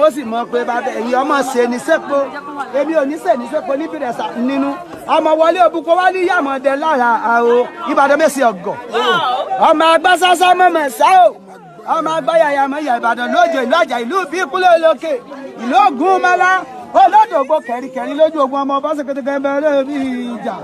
wọ́n sì mọ̀ pé bàbá ẹ̀yin ọmọ ṣe ní sẹ́pọ̀ èmi ò ní ṣe ní sẹ́pọ̀ níbi rẹ̀ nínú ọmọ wọlé òbúkọ wá ní yàmọ̀dẹ lára àrò Ìbàdàn mẹ́sì ọ̀gọ̀ ọmọ agbásásá mọ̀mọ̀ sá o ọmọ agbáyàyàmọ̀ ìyá Ìbàdàn lójó ìlú àjà ìlú bí kúlẹ̀ olókè ìlú ògùn mọ́lá olódògbò kẹ̀ríkẹ̀rí lójú ogun ọmọ ọba sẹkẹtẹkẹ bẹ̀rẹ̀ bí ìjà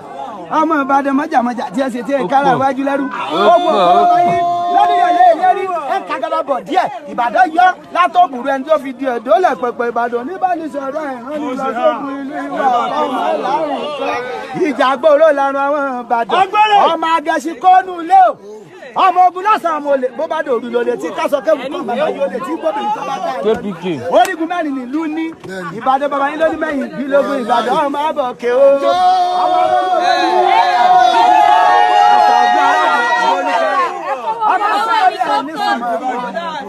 ọmọ Ìbàdàn mọ̀jàmọ̀jà tí ẹ ṣe tí ẹ kára iwájú lẹ́rú ogun ọ̀pọ̀ yín lọ́dún yẹlé ìlérí ẹ kàgàdà bọ̀ díẹ̀ Ìbàdàn yọ látọ̀bùrù ẹni tó fi di ẹ̀dọ́ lẹ̀ pẹ̀pẹ̀ Ìbàdàn níbànísọ̀rọ̀ ẹ̀rán ní lọ́sọ̀gùn ìlú ìwà ọmọ láàrin ìjà gbòòrò lànà àwọn Ìbàdàn ọmọ agẹṣin kọ́nù lé o ọmọ ogun lọ́sàn-án ọmọ olè bó bá dòrú lólè tí kásọ kẹ́wù kọ́ bàbá yóò lè tí gómìnà tó bá ta ẹ̀ orígun mẹ́rin nílùú ní Ìbàdàn bàbá yín lóní mẹ́yìn bí lógún Ìbàdàn ọmọ àbọ̀kẹ́ o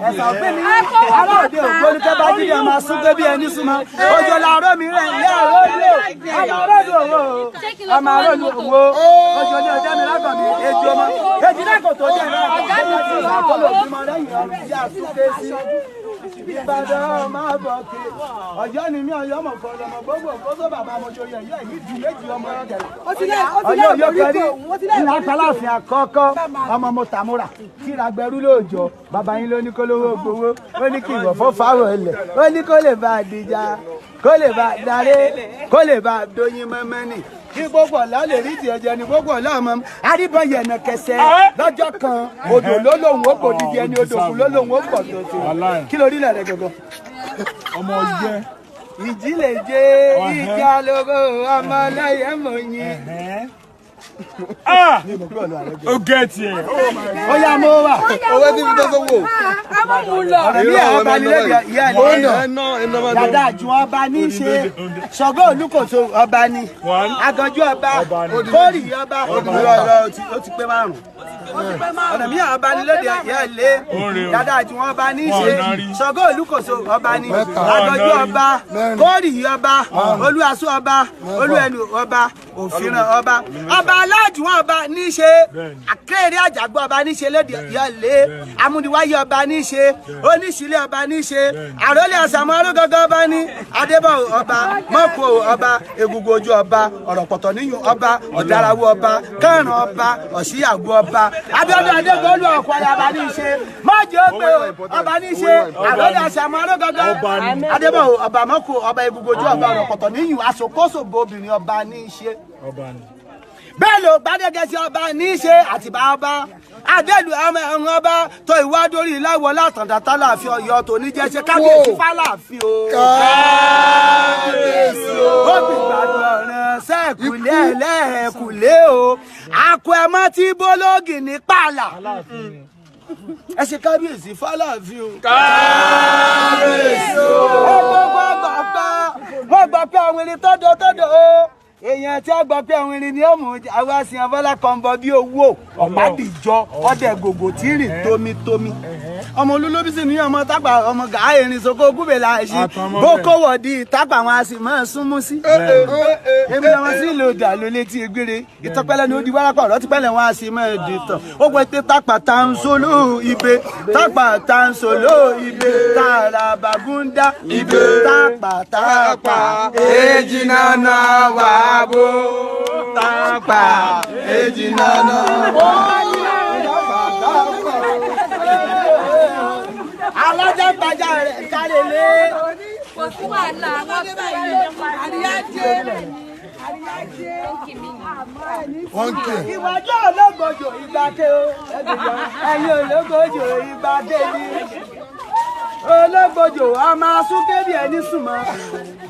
ẹ̀sà òfin ni aláòdì ògbólúkẹ́ bá jíjẹ máa sún pé bí ẹni súnmọ́ ojú làárọ̀ mi rẹ̀ ilé àròlé ọmọ àròlé òwò ọmọ àròlé òwò ojú ní ọjọ́ mi lágbọ̀n mi èjì ọmọ èjì náà kò tó jẹ́ ìrìn àjò àkọlù òbímọ lẹ́yìn ọ̀rùn sí àtúnké sí Ìbàdàn máa bọ̀ kí Ọ̀yọ́ ni mí Ọ̀yọ́ mọ̀ kọ́ lọ́mọ gbogbo kóso bàbá mo ṣe yẹ yìí di méjì ọmọ ọ̀gẹ̀rẹ̀ Ọ̀yọ́ yóò kẹ́rí ìlà Aláàfin àkọ́kọ́ ọmọ mo tàmúrà kíra gbẹrú lóòjọ́ bàbá yín ló ní kó lówó gbowó ó ní kí ìwọ̀ fún fáwọn ẹlẹ̀ ó ní kó lè bá àdìjà kó lè bá darí kó lè bá dóyin mọ́mọ́nì kí gbogbo ọ̀la lè rí ti ẹ̀jẹ̀ ní gbogbo ọ̀la ọmọ àríbọn yẹ̀nà kẹsẹ̀ lọ́jọ́ kan odò ló lóun ó kò dídí ẹni odò kù ló lóun ó pọ̀ tó tó kí lórí ilẹ̀ rẹ̀ gọ̀gọ̀. ọmọ jẹ́ ìjì lè jẹ́ ìjà lóko ọmọ lẹ́yìn mọ̀ yín. ó gẹ̀ẹ́tì ẹ̀ ó yá mo wà. owó tí fi tọ́sọ́ wò. ọ̀rọ̀ bí àwọn ọba nílé ìyá ẹ̀ dada àjù ọba ní í ṣe Ṣàngó Olúkòso ọba ní Àgànjú ọba Kórì ọba ó ti pé márùn ọ̀nà bí àwọn ọba nílé ìyá ẹ̀ lé dada àjù ọba ní í ṣe Ṣàngó Olúkòso ọba ní Àgànjú ọba Kórì ọba Olúaṣọ ọba Olúẹnu ọba Òfìràn ọba ọba aláàjù ọba ní í ṣe Akéré Àjàgbọ́ ọba ní í ṣe lédè ìyá ẹ̀ lé Amúniwáyé ọba ní í ṣe Oníṣílẹ̀ ọba ní í ṣe Àrólé Àsàmọ́ Arógangan ọba ní Adébọ̀ ọba Mọ́kò ọba Egungun Ojú ọba Ọ̀rọ̀pọ̀tọ̀ níyùn ọba Ọ̀dárawó ọba Kárùn ọba Ọ̀ṣíyàgbó ọba Abíọ́dún Adégbòlú Ọ̀kwàyà ọba ní í ṣe Mọ́jọ́ pé ọba ní í ṣe Àrólé Àsàmọ́ Arógangan Adébọ̀ ọba Mọ́kò ọba Egungun Ojú ọba Ọ̀rọ̀pọ̀tọ̀ níyùn Aṣòkóṣòbò obìnrin ọba ní í ṣe bẹ́ẹ̀ ló Gbádégẹṣin ọba ní í ṣe Àtìbà ọba Adélu ẹ̀rùn ọba tó ìwádórí láwọ̀ látàndàtà láàfin Ọ̀yọ́ tó ní jẹ́ ṣe kábíyèsí fáláàfin o. kábíyèsí o. ó bí gbàgbọ́ ọ̀ràn sẹ́ẹ̀kùlé ẹlẹ́ẹ̀kùlé o. àkó ẹ̀mọ́ tí bólógì ní pààlà. ẹ ṣe kábíyèsí fáláàfin o. kábíyèsí o. wọ́n gbọ́ pé àwọn èrè tọ́dọ̀ o. èèyàn tí a gbọ́ pé àwọn irin ni ó mú àwọn àṣìyàn Bọ́lá kan bọ bí owó ọ̀pá-dìjọ ọdẹ gògò tí rìn tómitómi ọmọ olólóbísì ní ọmọ tápà ọmọ gàá erin soko gúbèlà ẹṣin bókó wọ̀dí tápà àwọn àṣìmọ́ súnmú sí. èmi ni wọn sì lò dà ló létí egbére ìtọ́pẹ́lẹ́ ni ó di wárápá ọ̀rọ̀ tipẹ́lẹ̀ wọn àṣìmọ́ èdè tán ó pẹ́ pé tápà tá ń solo ibe tápà tá ń solo ibe tààrà bàgúndà ibe tápà èjì nànà wà bó tápà èjì nànà alájàgbájà rẹ̀ kárẹ̀lé. kò sí wàhálà wọ́n fẹ́ yìí àríyájé. ìwájú ológbòjò ìgbàké o ẹ̀yin ológbòjò ìgbàké ni ológbòjò ọmọ asúnkébì ẹni súnmọ́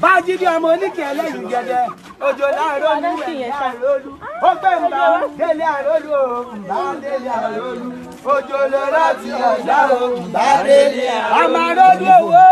Bájídé ọmọ oníkẹ́ ẹlẹ́yìn gẹ́gẹ́ òjò láàárọ̀ níwẹ̀ àrólú ó pẹ́ ń bá délé àrólú o ń bá délé àrólú òjò lọ́rọ̀ tí ọ̀dá o ń bá délé àrólú ọmọ àrólú owó.